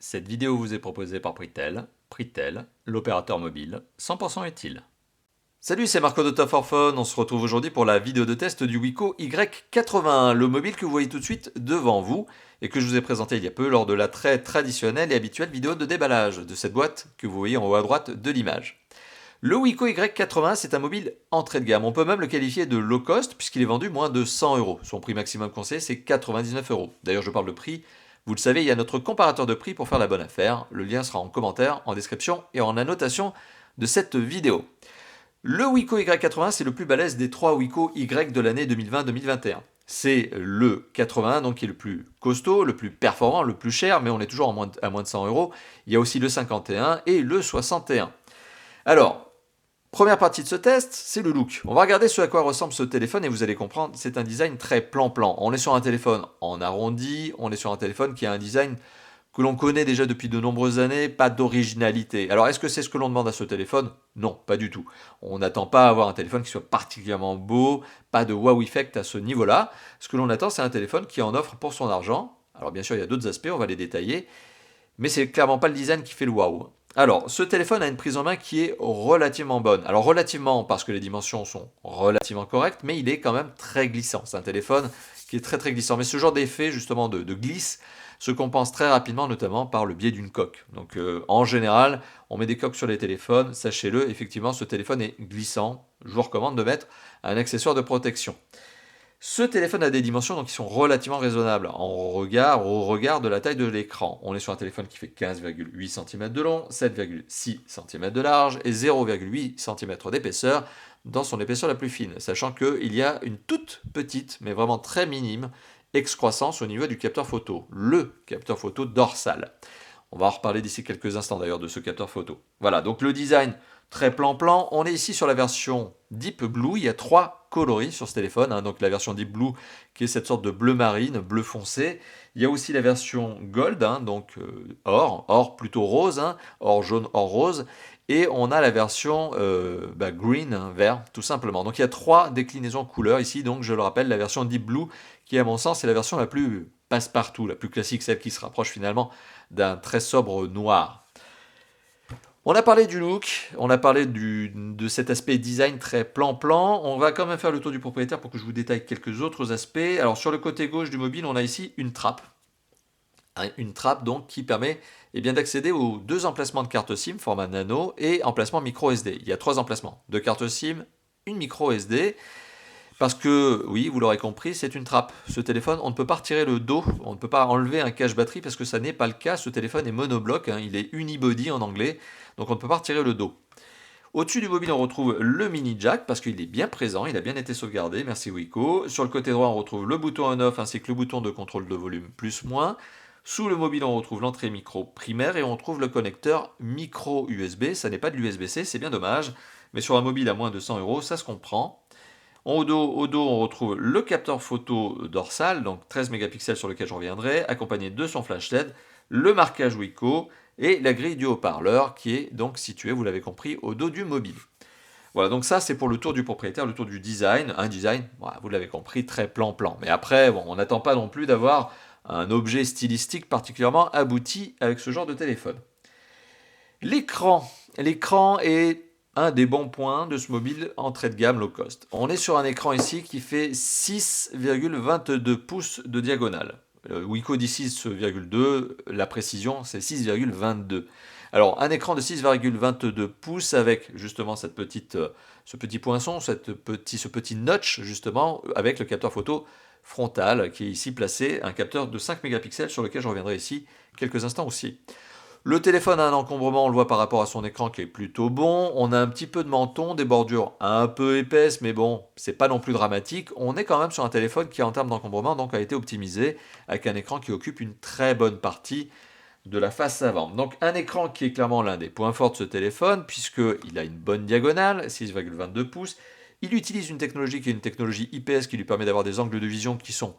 Cette vidéo vous est proposée par Pritel, l'opérateur mobile 100% utile. Salut, c'est Marco de Top for Phone. On se retrouve aujourd'hui pour la vidéo de test du Wiko Y81, le mobile que vous voyez tout de suite devant vous et que je vous ai présenté il y a peu lors de la très traditionnelle et habituelle vidéo de déballage de cette boîte que vous voyez en haut à droite de l'image. Le Wiko Y81, c'est un mobile entrée de gamme. On peut même le qualifier de low cost puisqu'il est vendu moins de 100 euros. Son prix maximum conseillé, c'est 99 euros. D'ailleurs, je parle de prix. Vous le savez, il y a notre comparateur de prix pour faire la bonne affaire. Le lien sera en commentaire, en description et en annotation de cette vidéo. Le Wiko Y81, c'est le plus balèze des 3 Wiko Y de l'année 2020-2021. C'est le 81, donc qui est le plus costaud, le plus performant, le plus cher, mais on est toujours à moins de 100 euros. Il y a aussi le 51 et le 61. Alors, première partie de ce test, c'est le look. On va regarder ce à quoi ressemble ce téléphone et vous allez comprendre, c'est un design très plan-plan. On est sur un téléphone en arrondi, on est sur un téléphone qui a un design que l'on connaît déjà depuis de nombreuses années, pas d'originalité. Alors est-ce que c'est ce que l'on demande à ce téléphone? Non, pas du tout. On n'attend pas à avoir un téléphone qui soit particulièrement beau, pas de wow effect à ce niveau-là. Ce que l'on attend, c'est un téléphone qui en offre pour son argent. Alors bien sûr, il y a d'autres aspects, on va les détailler, mais c'est clairement pas le design qui fait le wow. Alors, ce téléphone a une prise en main qui est relativement bonne. Alors, relativement parce que les dimensions sont relativement correctes, mais il est quand même très glissant. C'est un téléphone qui est très très glissant. Mais ce genre d'effet, justement, de glisse, se compense très rapidement, notamment par le biais d'une coque. Donc, en général, on met des coques sur les téléphones. Sachez-le, effectivement, ce téléphone est glissant. Je vous recommande de mettre un accessoire de protection. Ce téléphone a des dimensions donc, qui sont relativement raisonnables au regard de la taille de l'écran. On est sur un téléphone qui fait 15,8 cm de long, 7,6 cm de large et 0,8 cm d'épaisseur dans son épaisseur la plus fine, sachant qu'il y a une toute petite, mais vraiment très minime, excroissance au niveau du capteur photo, le capteur photo dorsal. On va en reparler d'ici quelques instants d'ailleurs de ce capteur photo. Voilà, donc le design très plan-plan. On est ici sur la version Deep Blue. Il y a 3 coloris sur ce téléphone. Donc la version Deep Blue qui est cette sorte de bleu marine, bleu foncé. Il y a aussi la version Gold, donc or plutôt rose, or jaune, or rose. Et on a la version green, vert, tout simplement. Donc il y a 3 déclinaisons couleurs ici. Donc je le rappelle, la version Deep Blue qui à mon sens est la version la plus passe-partout, la plus classique, celle qui se rapproche finalement d'un très sobre noir. On a parlé du look, on a parlé de cet aspect design très plan-plan. On va quand même faire le tour du propriétaire pour que je vous détaille quelques autres aspects. Alors sur le côté gauche du mobile, on a ici une trappe. Une trappe donc qui permet d'accéder aux 2 emplacements de carte SIM format nano et emplacement micro SD. Il y a 3 emplacements de carte SIM, une micro SD. Parce que, oui, vous l'aurez compris, c'est une trappe. Ce téléphone, on ne peut pas retirer le dos, on ne peut pas enlever un cache batterie parce que ça n'est pas le cas. Ce téléphone est monobloc, il est unibody en anglais, donc on ne peut pas retirer le dos. Au-dessus du mobile, on retrouve le mini jack parce qu'il est bien présent, il a bien été sauvegardé, merci Wiko. Sur le côté droit, on retrouve le bouton on-off ainsi que le bouton de contrôle de volume plus-moins. Sous le mobile, on retrouve l'entrée micro primaire et on retrouve le connecteur micro USB. Ça n'est pas de l'USB-C, c'est bien dommage, mais sur un mobile à moins de 100 euros, ça se comprend. Au dos, on retrouve le capteur photo dorsal, donc 13 mégapixels sur lequel je reviendrai, accompagné de son flash LED, le marquage Wiko et la grille du haut-parleur qui est donc située, vous l'avez compris, au dos du mobile. Voilà, donc ça c'est pour le tour du propriétaire, le tour du design. Un design, voilà, vous l'avez compris, très plan-plan. Mais après, on n'attend pas non plus d'avoir un objet stylistique particulièrement abouti avec ce genre de téléphone. L'écran est un des bons points de ce mobile entrée de gamme low cost. On est sur un écran ici qui fait 6,22 pouces de diagonale. Wiko dit 6,2, la précision c'est 6,22. Alors un écran de 6,22 pouces avec justement ce petit poinçon, ce petit notch justement avec le capteur photo frontal qui est ici placé, un capteur de 5 mégapixels sur lequel je reviendrai ici quelques instants aussi. Le téléphone a un encombrement, on le voit par rapport à son écran qui est plutôt bon. On a un petit peu de menton, des bordures un peu épaisses, mais bon, c'est pas non plus dramatique. On est quand même sur un téléphone qui, en termes d'encombrement, donc a été optimisé avec un écran qui occupe une très bonne partie de la face avant. Donc un écran qui est clairement l'un des points forts de ce téléphone, puisqu'il a une bonne diagonale, 6,22 pouces. Il utilise une technologie qui est une technologie IPS qui lui permet d'avoir des angles de vision qui sont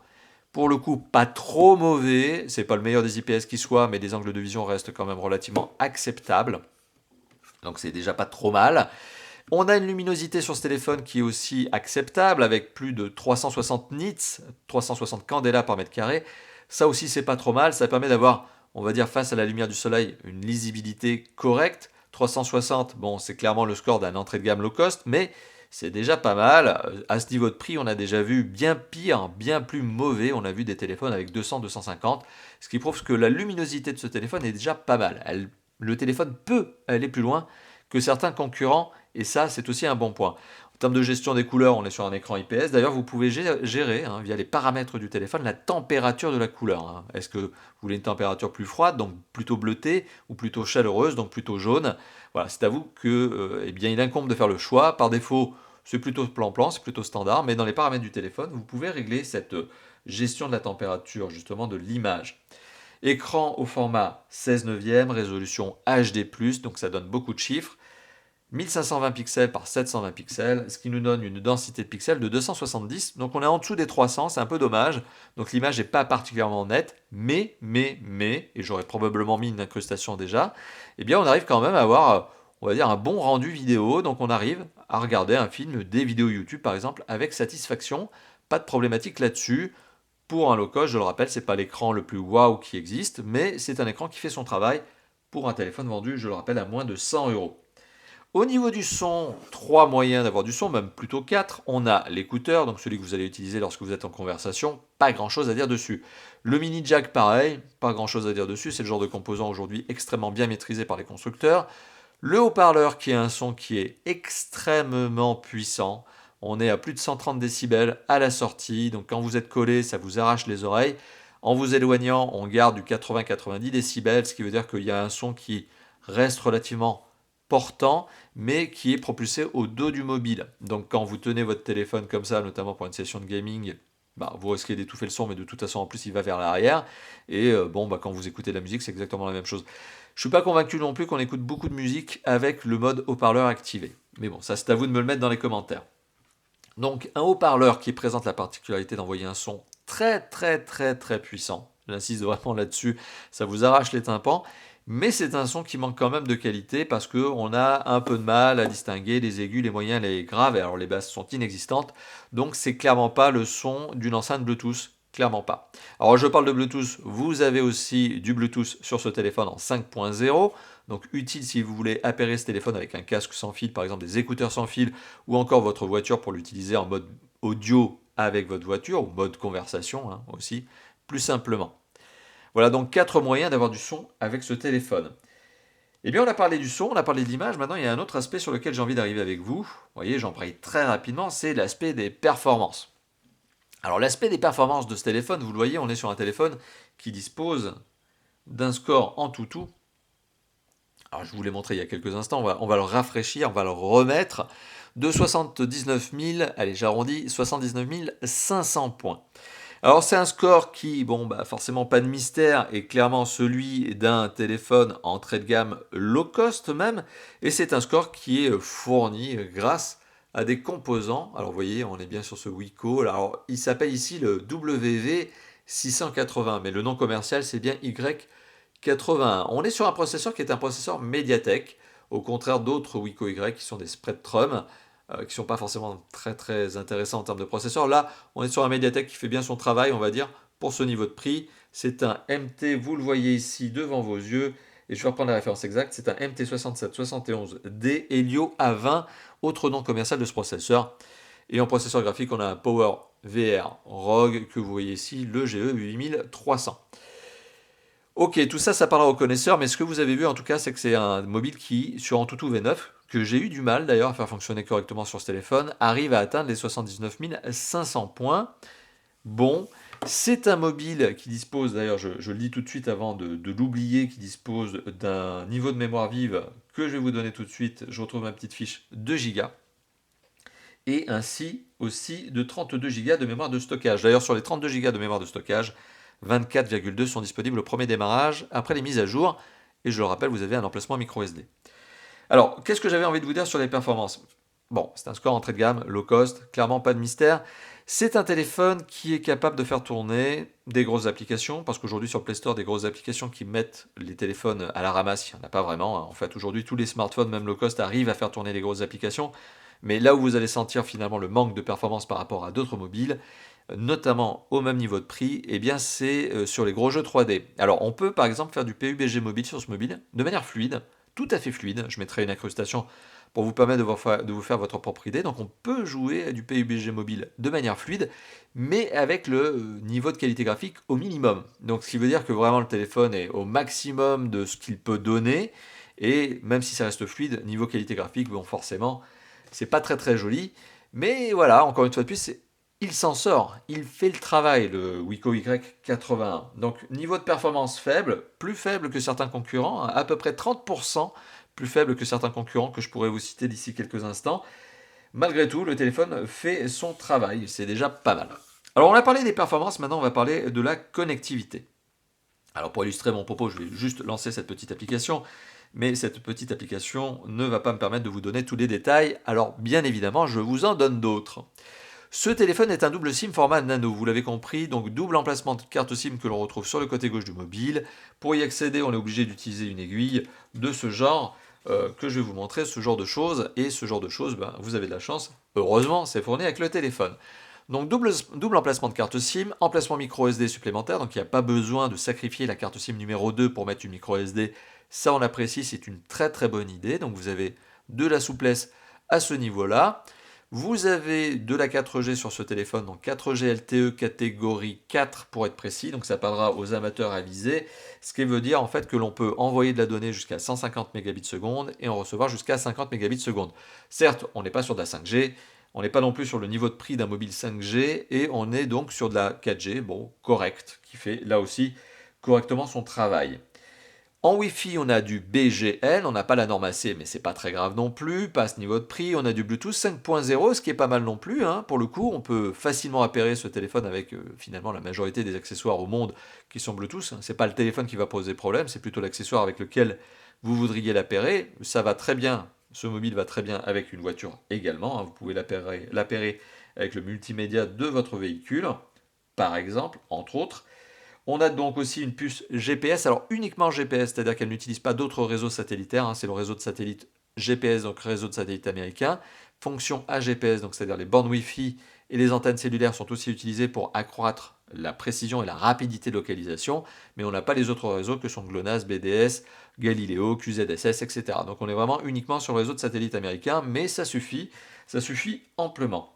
pour le coup, pas trop mauvais, c'est pas le meilleur des IPS qui soit, mais des angles de vision restent quand même relativement acceptables. Donc c'est déjà pas trop mal. On a une luminosité sur ce téléphone qui est aussi acceptable, avec plus de 360 nits, 360 candela par mètre carré. Ça aussi c'est pas trop mal, ça permet d'avoir, on va dire face à la lumière du soleil, une lisibilité correcte. 360, bon, c'est clairement le score d'un entrée de gamme low cost, mais c'est déjà pas mal. À ce niveau de prix, on a déjà vu bien pire, bien plus mauvais. On a vu des téléphones avec 200, 250, ce qui prouve que la luminosité de ce téléphone est déjà pas mal. Le téléphone peut aller plus loin que certains concurrents, et ça, c'est aussi un bon point. En termes de gestion des couleurs, on est sur un écran IPS. D'ailleurs, vous pouvez gérer, via les paramètres du téléphone, la température de la couleur. Est-ce que vous voulez une température plus froide, donc plutôt bleutée, ou plutôt chaleureuse, donc plutôt jaune? Voilà, c'est à vous que, eh bien, il incombe de faire le choix. Par défaut, c'est plutôt plan-plan, c'est plutôt standard, mais dans les paramètres du téléphone, vous pouvez régler cette gestion de la température, justement, de l'image. Écran au format 16 neuvième, résolution HD+, donc ça donne beaucoup de chiffres. 1520 pixels par 720 pixels, ce qui nous donne une densité de pixels de 270. Donc on est en dessous des 300, c'est un peu dommage. Donc l'image n'est pas particulièrement nette, mais, et j'aurais probablement mis une incrustation déjà, eh bien on arrive quand même à avoir, on va dire, un bon rendu vidéo. Donc on arrive à regarder un film, des vidéos YouTube par exemple, avec satisfaction. Pas de problématique là-dessus. Pour un low cost, je le rappelle, c'est pas l'écran le plus waouh qui existe, mais c'est un écran qui fait son travail pour un téléphone vendu, je le rappelle, à moins de 100 euros. Au niveau du son, 3 moyens d'avoir du son, même plutôt 4. On a l'écouteur, donc celui que vous allez utiliser lorsque vous êtes en conversation, pas grand chose à dire dessus. Le mini jack, pareil, pas grand chose à dire dessus, c'est le genre de composant aujourd'hui extrêmement bien maîtrisé par les constructeurs. Le haut-parleur qui a un son qui est extrêmement puissant. On est à plus de 130 décibels à la sortie, donc quand vous êtes collé, ça vous arrache les oreilles. En vous éloignant, on garde du 80-90 décibels, ce qui veut dire qu'il y a un son qui reste relativement portant, mais qui est propulsé au dos du mobile. Donc quand vous tenez votre téléphone comme ça, notamment pour une session de gaming, vous risquez d'étouffer le son, mais de toute façon en plus il va vers l'arrière. Et quand vous écoutez de la musique, c'est exactement la même chose. Je suis pas convaincu non plus qu'on écoute beaucoup de musique avec le mode haut-parleur activé. Mais bon, ça c'est à vous de me le mettre dans les commentaires. Donc un haut-parleur qui présente la particularité d'envoyer un son très puissant. J'insiste vraiment là-dessus, ça vous arrache les tympans. Mais c'est un son qui manque quand même de qualité parce qu'on a un peu de mal à distinguer les aigus, les moyens, les graves. Et alors les basses sont inexistantes. Donc c'est clairement pas le son d'une enceinte Bluetooth. Clairement pas. Alors je parle de Bluetooth, vous avez aussi du Bluetooth sur ce téléphone en 5.0. Donc utile si vous voulez appairer ce téléphone avec un casque sans fil, par exemple des écouteurs sans fil, ou encore votre voiture pour l'utiliser en mode audio avec votre voiture, ou mode conversation aussi, plus simplement. Voilà donc 4 moyens d'avoir du son avec ce téléphone. Eh bien on a parlé du son, on a parlé de l'image, maintenant il y a un autre aspect sur lequel j'ai envie d'arriver avec vous. Vous voyez, j'en parle très rapidement, c'est l'aspect des performances. Alors l'aspect des performances de ce téléphone, vous le voyez, on est sur un téléphone qui dispose d'un score en tout. Alors je vous l'ai montré il y a quelques instants, on va le rafraîchir, on va le remettre de 79 000, allez j'arrondis, 79 500 points. Alors c'est un score qui, forcément pas de mystère, est clairement celui d'un téléphone entrée de gamme low cost même, et c'est un score qui est fourni grâce à des composants. Alors vous voyez, on est bien sur ce Wiko, alors il s'appelle ici le WV680, mais le nom commercial c'est bien Y81. On est sur un processeur qui est un processeur Mediatek, au contraire d'autres Wiko Y qui sont des Spreadtrum, qui ne sont pas forcément très intéressants en termes de processeur. Là, on est sur un Mediatek qui fait bien son travail, on va dire, pour ce niveau de prix. C'est un MT, vous le voyez ici devant vos yeux, et je vais reprendre la référence exacte, c'est un MT6771D Helio A20, autre nom commercial de ce processeur. Et en processeur graphique, on a un Power VR ROG, que vous voyez ici, le GE8300. Ok, tout ça, ça parlera aux connaisseurs, mais ce que vous avez vu en tout cas, c'est que c'est un mobile qui, sur Antutu V9, que j'ai eu du mal d'ailleurs à faire fonctionner correctement sur ce téléphone, arrive à atteindre les 79 500 points. Bon, c'est un mobile qui dispose, d'ailleurs je le dis tout de suite avant de l'oublier, qui dispose d'un niveau de mémoire vive que je vais vous donner tout de suite, je retrouve ma petite fiche, 2 Go, et ainsi aussi de 32 Go de mémoire de stockage. D'ailleurs sur les 32 Go de mémoire de stockage, 24,2 sont disponibles au premier démarrage, après les mises à jour, et je le rappelle, vous avez un emplacement micro SD. Alors, qu'est-ce que j'avais envie de vous dire sur les performances? Bon, c'est un score entrée de gamme, low cost, clairement pas de mystère. C'est un téléphone qui est capable de faire tourner des grosses applications, parce qu'aujourd'hui sur le Play Store, des grosses applications qui mettent les téléphones à la ramasse, il n'y en a pas vraiment. En fait, aujourd'hui, tous les smartphones, même low cost, arrivent à faire tourner les grosses applications. Mais là où vous allez sentir finalement le manque de performance par rapport à d'autres mobiles, notamment au même niveau de prix, eh bien c'est sur les gros jeux 3D. Alors on peut par exemple faire du PUBG mobile sur ce mobile de manière fluide, tout à fait fluide. Je mettrai une incrustation pour vous permettre de vous faire votre propre idée. Donc on peut jouer à du PUBG mobile de manière fluide, mais avec le niveau de qualité graphique au minimum. Donc ce qui veut dire que vraiment le téléphone est au maximum de ce qu'il peut donner, et même si ça reste fluide, niveau qualité graphique, bon forcément, c'est pas très très joli. Mais voilà, encore une fois de plus, il s'en sort, il fait le travail, le Wiko Y81. Donc niveau de performance faible, plus faible que certains concurrents, à peu près 30% plus faible que certains concurrents que je pourrais vous citer d'ici quelques instants. Malgré tout, le téléphone fait son travail, c'est déjà pas mal. Alors on a parlé des performances, maintenant on va parler de la connectivité. Alors pour illustrer mon propos, je vais juste lancer cette petite application, mais cette petite application ne va pas me permettre de vous donner tous les détails, alors bien évidemment je vous en donne d'autres. Ce téléphone est un double SIM format nano, vous l'avez compris, donc double emplacement de carte SIM que l'on retrouve sur le côté gauche du mobile. Pour y accéder, on est obligé d'utiliser une aiguille de ce genre que je vais vous montrer, ce genre de choses, et ce genre de choses, ben, vous avez de la chance, heureusement, c'est fourni avec le téléphone. Donc double emplacement de carte SIM, emplacement micro SD supplémentaire, donc il n'y a pas besoin de sacrifier la carte SIM numéro 2 pour mettre une micro SD, ça on apprécie, c'est une très très bonne idée, donc vous avez de la souplesse à ce niveau-là. Vous avez de la 4G sur ce téléphone, donc 4G LTE catégorie 4 pour être précis, donc ça parlera aux amateurs avisés, ce qui veut dire en fait que l'on peut envoyer de la donnée jusqu'à 150 mégabits seconde et en recevoir jusqu'à 50 mégabits seconde. Certes, on n'est pas sur de la 5G, on n'est pas non plus sur le niveau de prix d'un mobile 5G et on est donc sur de la 4G, bon, correct, qui fait là aussi correctement son travail. En Wi-Fi, on a du BGL, on n'a pas la norme AC, mais c'est pas très grave non plus, pas à ce niveau de prix. On a du Bluetooth 5.0, ce qui est pas mal non plus, hein. Pour le coup, on peut facilement appairer ce téléphone avec finalement la majorité des accessoires au monde qui sont Bluetooth. C'est pas le téléphone qui va poser problème, c'est plutôt l'accessoire avec lequel vous voudriez l'appairer. Ça va très bien, ce mobile va très bien avec une voiture également, hein. Vous pouvez l'appairer avec le multimédia de votre véhicule, par exemple, entre autres. On a donc aussi une puce GPS, alors uniquement GPS, c'est-à-dire qu'elle n'utilise pas d'autres réseaux satellitaires, hein, c'est le réseau de satellite GPS, donc réseau de satellite américain. Fonction AGPS, donc c'est-à-dire les bornes Wi-Fi et les antennes cellulaires sont aussi utilisées pour accroître la précision et la rapidité de localisation, mais on n'a pas les autres réseaux que sont GLONASS, BDS, Galileo, QZSS, etc. Donc on est vraiment uniquement sur le réseau de satellite américain, mais ça suffit amplement,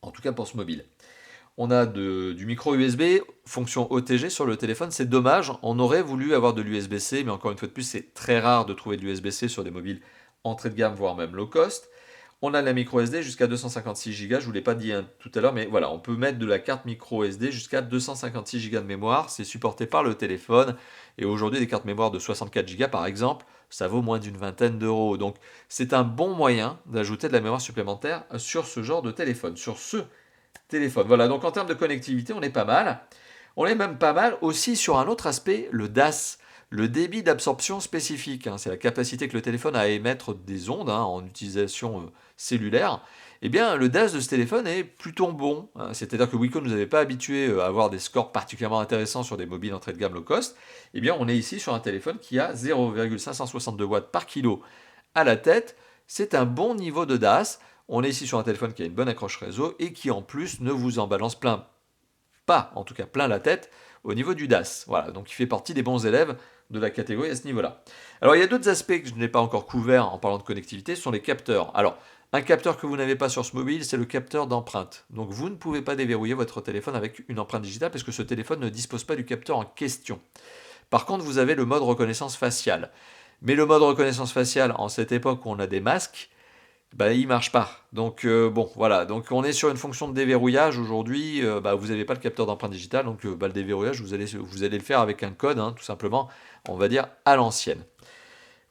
en tout cas pour ce mobile. On a du micro USB, fonction OTG sur le téléphone, c'est dommage, on aurait voulu avoir de l'USB-C, mais encore une fois de plus, c'est très rare de trouver de l'USB-C sur des mobiles entrée de gamme, voire même low cost. On a la micro SD jusqu'à 256 Go, je ne vous l'ai pas dit tout à l'heure, mais voilà, on peut mettre de la carte micro SD jusqu'à 256 Go de mémoire, c'est supporté par le téléphone, et aujourd'hui des cartes mémoire de 64 Go par exemple, ça vaut moins d'une vingtaine d'euros, donc c'est un bon moyen d'ajouter de la mémoire supplémentaire sur ce genre de téléphone, sur ce téléphone. Voilà, donc en termes de connectivité, on est pas mal. On est même pas mal aussi sur un autre aspect, le DAS, le débit d'absorption spécifique, hein. C'est la capacité que le téléphone a à émettre des ondes, hein, en utilisation cellulaire. Eh bien, le DAS de ce téléphone est plutôt bon, hein. C'est-à-dire que Wiko ne nous avait pas habitué à avoir des scores particulièrement intéressants sur des mobiles entrée de gamme low cost. Eh bien, on est ici sur un téléphone qui a 0,562 watts par kilo à la tête. C'est un bon niveau de DAS. On est ici sur un téléphone qui a une bonne accroche réseau et qui en plus ne vous en balance pas, en tout cas plein la tête au niveau du DAS. Voilà, donc il fait partie des bons élèves de la catégorie à ce niveau-là. Alors il y a d'autres aspects que je n'ai pas encore couverts en parlant de connectivité, ce sont les capteurs. Alors un capteur que vous n'avez pas sur ce mobile, c'est le capteur d'empreinte. Donc vous ne pouvez pas déverrouiller votre téléphone avec une empreinte digitale parce que ce téléphone ne dispose pas du capteur en question. Par contre, vous avez le mode reconnaissance faciale. Mais le mode reconnaissance faciale, en cette époque où on a des masques, bah, il marche pas. Donc bon, voilà. Donc on est sur une fonction de déverrouillage aujourd'hui. Bah, vous n'avez pas le capteur d'empreinte digitale, donc bah, le déverrouillage, vous allez le faire avec un code, hein, tout simplement, on va dire à l'ancienne.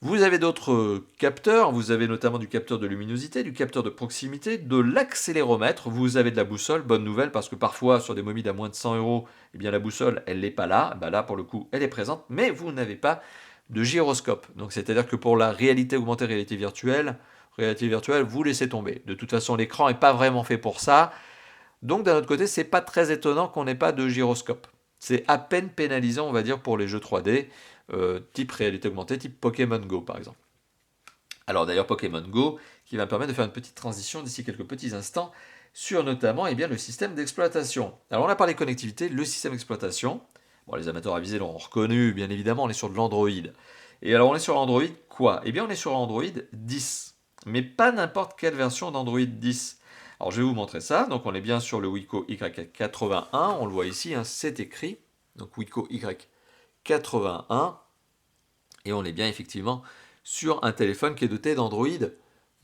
Vous avez d'autres capteurs, vous avez notamment du capteur de luminosité, du capteur de proximité, de l'accéléromètre, vous avez de la boussole, bonne nouvelle, parce que parfois sur des mobiles à moins de 100 euros, eh bien la boussole, elle n'est pas là, bah, là pour le coup, elle est présente, mais vous n'avez pas de gyroscope. Donc c'est-à-dire que pour la réalité augmentée, réalité virtuelle, vous laissez tomber. De toute façon, l'écran n'est pas vraiment fait pour ça. Donc d'un autre côté, c'est pas très étonnant qu'on n'ait pas de gyroscope. C'est à peine pénalisant, on va dire, pour les jeux 3D, type réalité augmentée, type Pokémon Go par exemple. Alors d'ailleurs, Pokémon Go, qui va me permettre de faire une petite transition d'ici quelques petits instants sur notamment le système d'exploitation. Alors on a parlé connectivité, le système d'exploitation. Bon, les amateurs avisés l'ont reconnu, bien évidemment, on est sur de l'Android. Et alors on est sur l'Android quoi? Eh bien on est sur l'Android 10, mais pas n'importe quelle version d'Android 10. Alors je vais vous montrer ça, donc on est bien sur le Wiko Y81, on le voit ici, hein, c'est écrit, donc Wiko Y81, et on est bien effectivement sur un téléphone qui est doté d'Android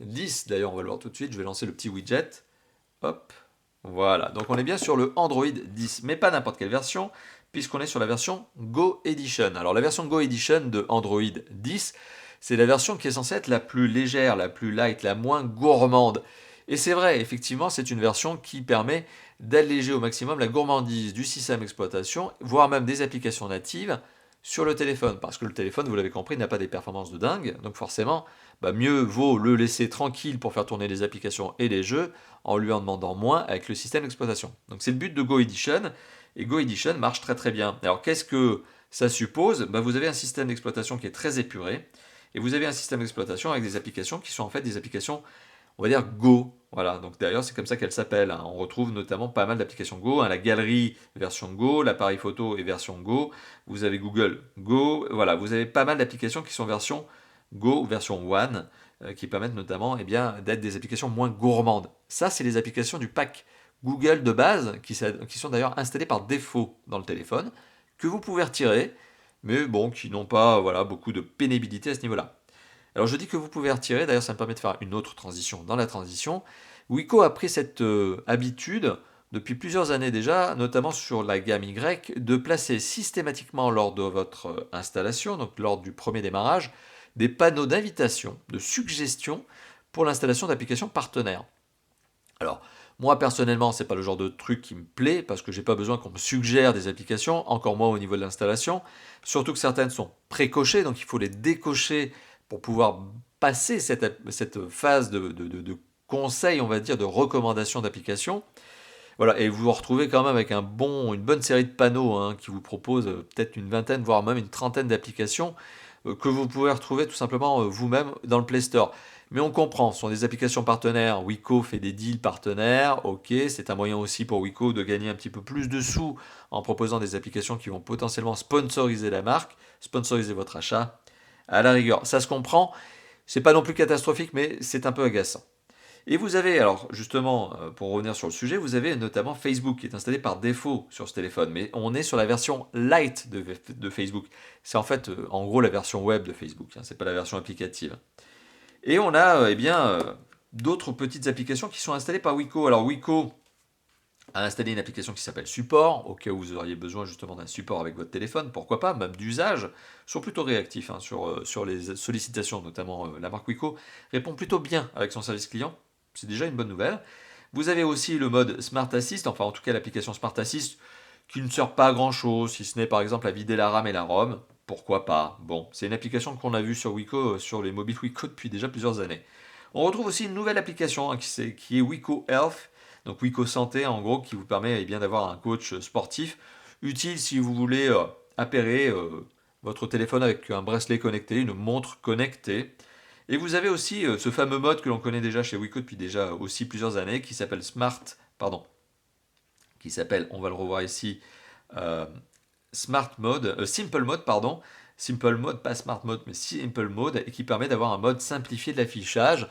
10. D'ailleurs on va le voir tout de suite, je vais lancer le petit widget, hop, voilà, donc on est bien sur le Android 10, mais pas n'importe quelle version, puisqu'on est sur la version Go Edition. Alors la version Go Edition de Android 10, c'est la version qui est censée être la plus légère, la plus light, la moins gourmande. Et c'est vrai, effectivement, c'est une version qui permet d'alléger au maximum la gourmandise du système d'exploitation, voire même des applications natives sur le téléphone. Parce que le téléphone, vous l'avez compris, n'a pas des performances de dingue. Donc forcément, mieux vaut le laisser tranquille pour faire tourner les applications et les jeux en lui en demandant moins avec le système d'exploitation. Donc c'est le but de Go Edition. Et Go Edition marche très très bien. Alors qu'est-ce que ça suppose? Vous avez un système d'exploitation qui est très épuré. Et vous avez un système d'exploitation avec des applications qui sont en fait des applications, on va dire Go. Voilà, donc d'ailleurs c'est comme ça qu'elles s'appellent, hein. On retrouve notamment pas mal d'applications Go, hein. La galerie version Go, l'appareil photo est version Go, vous avez Google Go, voilà, vous avez pas mal d'applications qui sont version Go, version One, qui permettent notamment d'être des applications moins gourmandes. Ça, c'est les applications du pack Google de base, qui sont d'ailleurs installées par défaut dans le téléphone, que vous pouvez retirer, mais bon, qui n'ont pas beaucoup de pénibilité à ce niveau-là. Alors je dis que vous pouvez retirer, d'ailleurs ça me permet de faire une autre transition dans la transition. Wiko a pris cette habitude depuis plusieurs années déjà, notamment sur la gamme Y, de placer systématiquement lors de votre installation, donc lors du premier démarrage, des panneaux d'invitation, de suggestion pour l'installation d'applications partenaires. Alors, moi personnellement, c'est pas le genre de truc qui me plaît parce que j'ai pas besoin qu'on me suggère des applications, encore moins au niveau de l'installation. Surtout que certaines sont précochées, donc il faut les décocher pour pouvoir passer cette phase de conseil, on va dire, de recommandation d'application. Voilà, et vous vous retrouvez quand même avec une bonne série de panneaux, hein, qui vous proposent peut-être une vingtaine, voire même une trentaine d'applications que vous pouvez retrouver tout simplement vous-même dans le Play Store. Mais on comprend, ce sont des applications partenaires. Wiko fait des deals partenaires, ok, c'est un moyen aussi pour Wiko de gagner un petit peu plus de sous en proposant des applications qui vont potentiellement sponsoriser la marque, sponsoriser votre achat. À la rigueur, ça se comprend, c'est pas non plus catastrophique, mais c'est un peu agaçant. Et vous avez, alors justement, pour revenir sur le sujet, vous avez notamment Facebook qui est installé par défaut sur ce téléphone, mais on est sur la version light de Facebook. C'est en fait, en gros, la version web de Facebook, hein, c'est pas la version applicative. Et on a d'autres petites applications qui sont installées par Wiko. Alors Wiko a installé une application qui s'appelle Support, au cas où vous auriez besoin justement d'un support avec votre téléphone, pourquoi pas, même d'usage, sont plutôt réactifs, hein, sur les sollicitations, notamment la marque Wiko répond plutôt bien avec son service client, c'est déjà une bonne nouvelle. Vous avez aussi le mode Smart Assist, enfin en tout cas l'application Smart Assist, qui ne sert pas à grand chose, si ce n'est par exemple à vider la RAM et la ROM, pourquoi pas. Bon, c'est une application qu'on a vue sur Wiko, sur les mobiles Wiko depuis déjà plusieurs années. On retrouve aussi une nouvelle application, hein, qui est Wiko Health, donc Wiko Santé en gros, qui vous permet d'avoir un coach sportif, utile si vous voulez appairer votre téléphone avec un bracelet connecté, une montre connectée. Et vous avez aussi ce fameux mode que l'on connaît déjà chez Wiko depuis déjà aussi plusieurs années, qui s'appelle on va le revoir ici, Simple Mode, pardon. Simple Mode, pas Smart Mode, mais Simple Mode, et qui permet d'avoir un mode simplifié de l'affichage.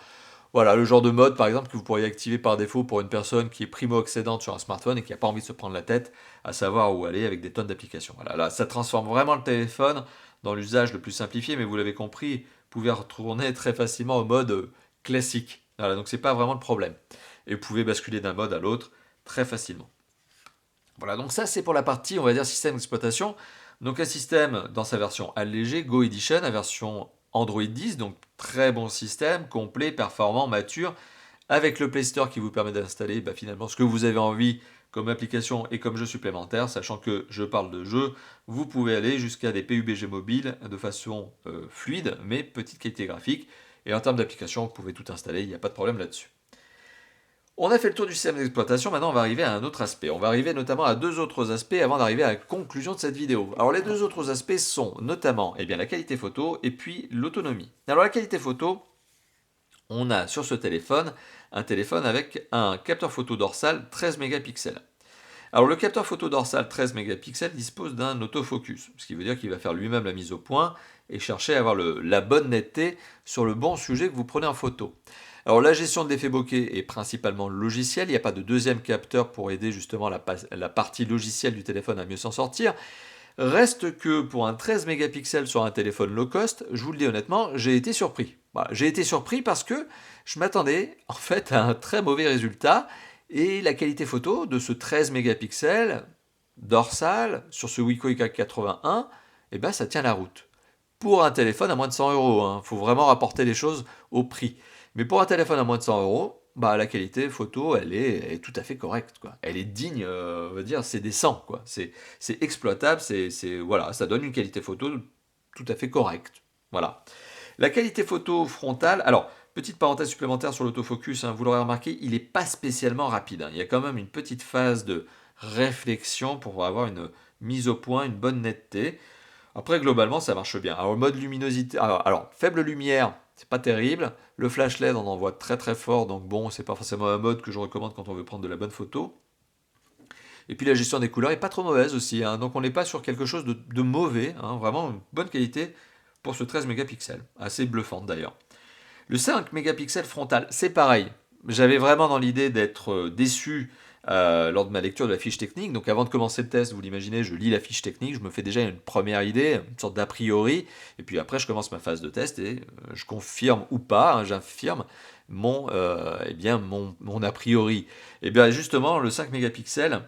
Voilà, le genre de mode, par exemple, que vous pourriez activer par défaut pour une personne qui est primo-accédante sur un smartphone et qui n'a pas envie de se prendre la tête à savoir où aller avec des tonnes d'applications. Voilà, là, ça transforme vraiment le téléphone dans l'usage le plus simplifié, mais vous l'avez compris, vous pouvez retourner très facilement au mode classique. Voilà, donc c'est pas vraiment le problème. Et vous pouvez basculer d'un mode à l'autre très facilement. Voilà, donc ça c'est pour la partie, on va dire, système d'exploitation. Donc un système dans sa version allégée, Go Edition, la version Android 10, donc très bon système, complet, performant, mature, avec le Play Store qui vous permet d'installer finalement ce que vous avez envie comme application et comme jeu supplémentaire, sachant que je parle de jeu, vous pouvez aller jusqu'à des PUBG mobiles de façon fluide, mais petite qualité graphique. Et en termes d'application, vous pouvez tout installer, il n'y a pas de problème là-dessus. On a fait le tour du système d'exploitation, maintenant on va arriver à un autre aspect. On va arriver notamment à deux autres aspects avant d'arriver à la conclusion de cette vidéo. Alors les deux autres aspects sont notamment la qualité photo et puis l'autonomie. Alors la qualité photo, on a sur ce téléphone un téléphone avec un capteur photo dorsal 13 mégapixels. Alors le capteur photo dorsal 13 mégapixels dispose d'un autofocus, ce qui veut dire qu'il va faire lui-même la mise au point et chercher à avoir la bonne netteté sur le bon sujet que vous prenez en photo. Alors la gestion de l'effet bokeh est principalement logicielle, il n'y a pas de deuxième capteur pour aider justement la partie logicielle du téléphone à mieux s'en sortir. Reste que pour un 13 mégapixels sur un téléphone low cost, je vous le dis honnêtement, j'ai été surpris. Voilà, j'ai été surpris parce que je m'attendais en fait à un très mauvais résultat et la qualité photo de ce 13 mégapixels dorsal sur ce Wiko Y81, eh ben, ça tient la route. Pour un téléphone à moins de 100 euros, il faut vraiment rapporter les choses au prix. Mais pour un téléphone à moins de 100 euros, bah, la qualité photo, elle est tout à fait correcte, quoi. Elle est digne, on va dire, c'est décent, quoi. C'est exploitable, voilà, ça donne une qualité photo tout à fait correcte. Voilà. La qualité photo frontale, alors, petite parenthèse supplémentaire sur l'autofocus, vous l'aurez remarqué, il n'est pas spécialement rapide. Il y a quand même une petite phase de réflexion pour avoir une mise au point, une bonne netteté. Après, globalement, ça marche bien. Alors, mode luminosité, alors faible lumière, c'est pas terrible. Le flash LED, on en voit très très fort, donc bon, c'est pas forcément un mode que je recommande quand on veut prendre de la bonne photo. Et puis la gestion des couleurs est pas trop mauvaise aussi, donc on n'est pas sur quelque chose de mauvais, vraiment une bonne qualité pour ce 13 mégapixels, assez bluffante d'ailleurs. Le 5 mégapixels frontal, c'est pareil. J'avais vraiment dans l'idée d'être déçu lors de ma lecture de la fiche technique. Donc avant de commencer le test, vous l'imaginez, je lis la fiche technique, je me fais déjà une première idée, une sorte d'a priori, et puis après je commence ma phase de test et je confirme ou pas, j'affirme mon a priori. Et bien justement, le 5 mégapixels,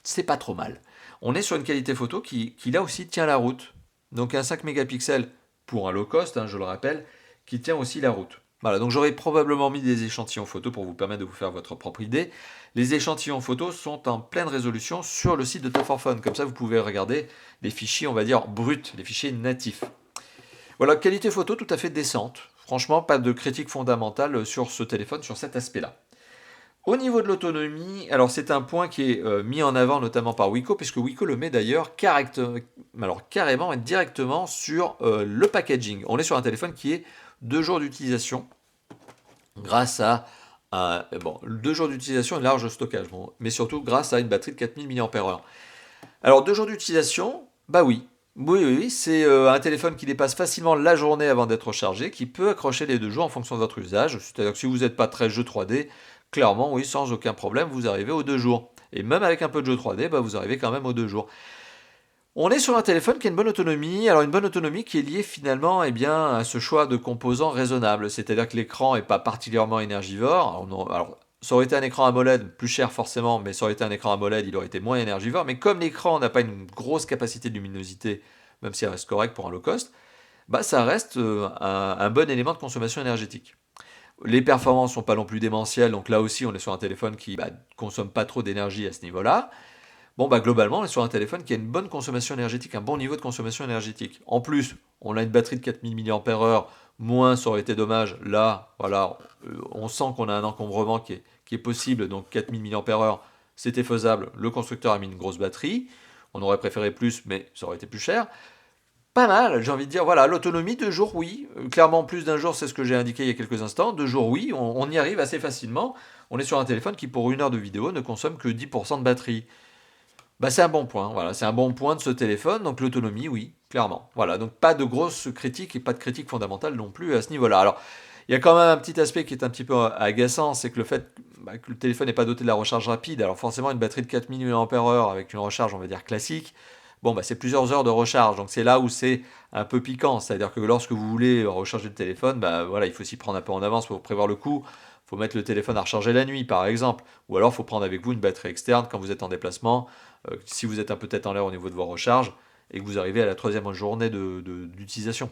c'est pas trop mal. On est sur une qualité photo qui là aussi tient la route. Donc un 5 mégapixels pour un low cost, je le rappelle, qui tient aussi la route. Voilà, donc j'aurais probablement mis des échantillons photos pour vous permettre de vous faire votre propre idée. Les échantillons photos sont en pleine résolution sur le site de Top 4 Fun. Comme ça, vous pouvez regarder les fichiers, on va dire, bruts, les fichiers natifs. Voilà, qualité photo tout à fait décente. Franchement, pas de critique fondamentale sur ce téléphone, sur cet aspect-là. Au niveau de l'autonomie, alors c'est un point qui est mis en avant notamment par Wiko, puisque Wiko le met d'ailleurs carrément et directement sur le packaging. On est sur un téléphone qui est 2 jours d'utilisation grâce à 2 jours d'utilisation et large stockage, mais surtout grâce à une batterie de 4000 mAh. Alors 2 jours d'utilisation, bah oui. Oui, c'est un téléphone qui dépasse facilement la journée avant d'être rechargé, qui peut accrocher les 2 jours en fonction de votre usage. C'est-à-dire que si vous n'êtes pas très jeu 3D, clairement, oui, sans aucun problème, vous arrivez aux 2 jours. Et même avec un peu de jeu 3D, vous arrivez quand même aux 2 jours. On est sur un téléphone qui a une bonne autonomie, alors une bonne autonomie qui est liée finalement à ce choix de composants raisonnables, c'est-à-dire que l'écran n'est pas particulièrement énergivore. Alors, ça aurait été un écran AMOLED, plus cher forcément, mais ça aurait été un écran AMOLED, il aurait été moins énergivore. Mais comme l'écran n'a pas une grosse capacité de luminosité, même si elle reste correcte pour un low cost, ça reste un bon élément de consommation énergétique. Les performances ne sont pas non plus démentielles, donc là aussi on est sur un téléphone qui consomme pas trop d'énergie à ce niveau-là. Globalement, on est sur un téléphone qui a une bonne consommation énergétique, un bon niveau de consommation énergétique. En plus, on a une batterie de 4000 mAh, moins ça aurait été dommage. Là, voilà, on sent qu'on a un encombrement qui est possible, donc 4000 mAh, c'était faisable. Le constructeur a mis une grosse batterie. On aurait préféré plus, mais ça aurait été plus cher. Pas mal, j'ai envie de dire, voilà, l'autonomie, 2 jours, oui. Clairement, plus d'1 jour, c'est ce que j'ai indiqué il y a quelques instants. 2 jours, oui, on y arrive assez facilement. On est sur un téléphone qui, pour 1 heure de vidéo, ne consomme que 10% de batterie. C'est un bon point, voilà, c'est un bon point de ce téléphone, donc l'autonomie, oui, clairement. Voilà, donc pas de grosses critiques et pas de critiques fondamentales non plus à ce niveau-là. Alors, il y a quand même un petit aspect qui est un petit peu agaçant, c'est que le fait que le téléphone n'est pas doté de la recharge rapide, alors forcément une batterie de 4000 mAh avec une recharge, on va dire, classique, c'est plusieurs heures de recharge, donc c'est là où c'est un peu piquant, c'est-à-dire que lorsque vous voulez recharger le téléphone, il faut s'y prendre un peu en avance pour prévoir le coup. Il faut mettre le téléphone à recharger la nuit, par exemple. Ou alors, il faut prendre avec vous une batterie externe quand vous êtes en déplacement. Si vous êtes un peu tête en l'air au niveau de vos recharges et que vous arrivez à la 3e journée d'utilisation.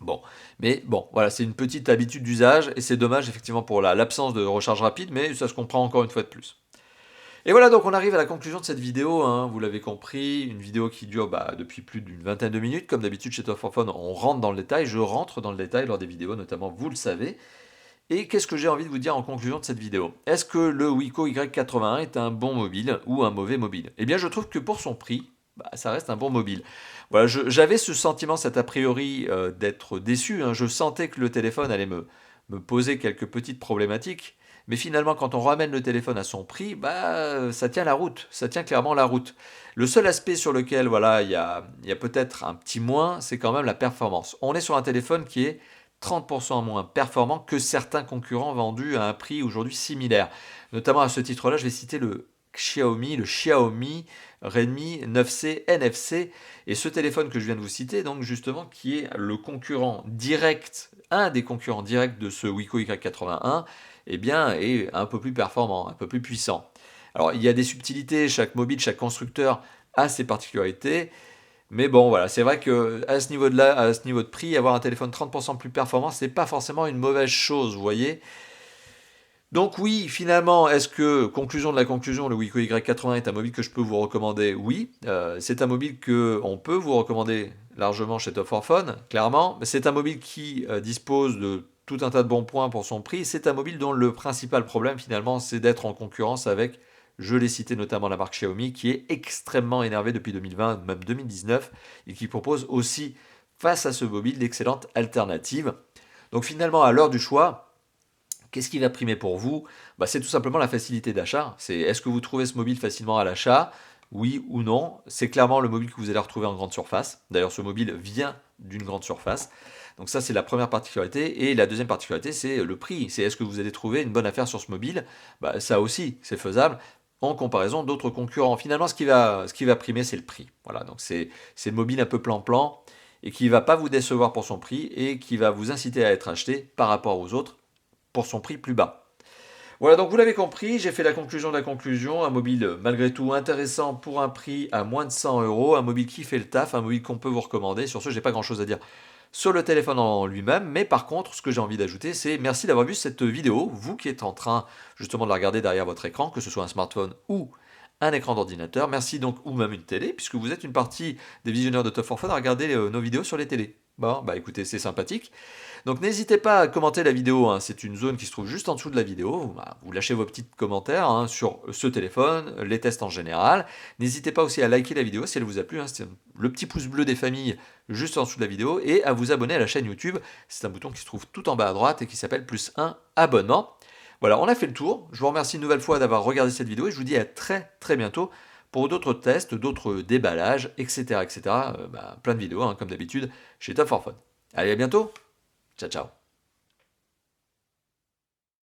Voilà, c'est une petite habitude d'usage et c'est dommage effectivement pour l'absence de recharge rapide, mais ça se comprend encore une fois de plus. Et voilà, donc on arrive à la conclusion de cette vidéo, vous l'avez compris, une vidéo qui dure depuis plus d'une vingtaine de minutes. Comme d'habitude chez Top 4 Fun, on rentre dans le détail, je rentre dans le détail lors des vidéos, notamment vous le savez. Et qu'est-ce que j'ai envie de vous dire en conclusion de cette vidéo? Est-ce que le Wiko Y81 est un bon mobile ou un mauvais mobile? Eh bien, je trouve que pour son prix, ça reste un bon mobile. Voilà, j'avais ce sentiment, cet a priori, d'être déçu. Je sentais que le téléphone allait me poser quelques petites problématiques. Mais finalement, quand on ramène le téléphone à son prix, ça tient la route, ça tient clairement la route. Le seul aspect sur lequel il y a peut-être un petit moins, c'est quand même la performance. On est sur un téléphone qui est 30% moins performant que certains concurrents vendus à un prix aujourd'hui similaire. Notamment à ce titre-là, je vais citer le Xiaomi Redmi 9C NFC. Et ce téléphone que je viens de vous citer, donc justement, qui est le concurrent direct, un des concurrents directs de ce Wiko Y81, eh bien, est un peu plus performant, un peu plus puissant. Alors, il y a des subtilités, chaque mobile, chaque constructeur a ses particularités. Mais bon, voilà, c'est vrai que à ce niveau-là, à ce niveau de prix, avoir un téléphone 30% plus performant, c'est pas forcément une mauvaise chose, vous voyez. Donc oui, finalement, est-ce que, conclusion de la conclusion, le Wiko Y80 est un mobile que je peux vous recommander? Oui, c'est un mobile que on peut vous recommander largement chez Top 4 Phone, clairement. C'est un mobile qui dispose de tout un tas de bons points pour son prix. C'est un mobile dont le principal problème, finalement, c'est d'être en concurrence avec, je l'ai cité notamment la marque Xiaomi, qui est extrêmement énervée depuis 2020, même 2019, et qui propose aussi, face à ce mobile, d'excellentes alternatives. Donc finalement, à l'heure du choix, qu'est-ce qui va primer pour vous? C'est tout simplement la facilité d'achat. C'est est-ce que vous trouvez ce mobile facilement à l'achat? Oui ou non? C'est clairement le mobile que vous allez retrouver en grande surface. D'ailleurs, ce mobile vient d'une grande surface. Donc ça, c'est la première particularité. Et la deuxième particularité, c'est le prix. C'est est-ce que vous allez trouver une bonne affaire sur ce mobile? Ça aussi, c'est faisable en comparaison d'autres concurrents. Finalement, ce qui va primer, c'est le prix. Voilà, donc c'est le mobile un peu plan-plan et qui ne va pas vous décevoir pour son prix et qui va vous inciter à être acheté par rapport aux autres pour son prix plus bas. Voilà, donc vous l'avez compris, j'ai fait la conclusion de la conclusion. Un mobile malgré tout intéressant pour un prix à moins de 100 euros. Un mobile qui fait le taf, un mobile qu'on peut vous recommander. Sur ce, j'ai pas grand chose à dire sur le téléphone en lui-même. Mais par contre, ce que j'ai envie d'ajouter, c'est merci d'avoir vu cette vidéo. Vous qui êtes en train justement de la regarder derrière votre écran, que ce soit un smartphone ou un écran d'ordinateur. Merci donc, ou même une télé, puisque vous êtes une partie des visionneurs de Top 4 Phone à regarder nos vidéos sur les télés. Bon, écoutez, c'est sympathique. Donc n'hésitez pas à commenter la vidéo, hein. C'est une zone qui se trouve juste en dessous de la vidéo. Vous lâchez vos petits commentaires, hein, sur ce téléphone, les tests en général. N'hésitez pas aussi à liker la vidéo si elle vous a plu, hein. C'est le petit pouce bleu des familles juste en dessous de la vidéo et à vous abonner à la chaîne YouTube. C'est un bouton qui se trouve tout en bas à droite et qui s'appelle +1 abonnement. Voilà, on a fait le tour. Je vous remercie une nouvelle fois d'avoir regardé cette vidéo et je vous dis à très très bientôt pour d'autres tests, d'autres déballages, etc. etc. Plein de vidéos, hein, comme d'habitude, chez Top 4 Phone. Allez, à bientôt. Ciao, ciao.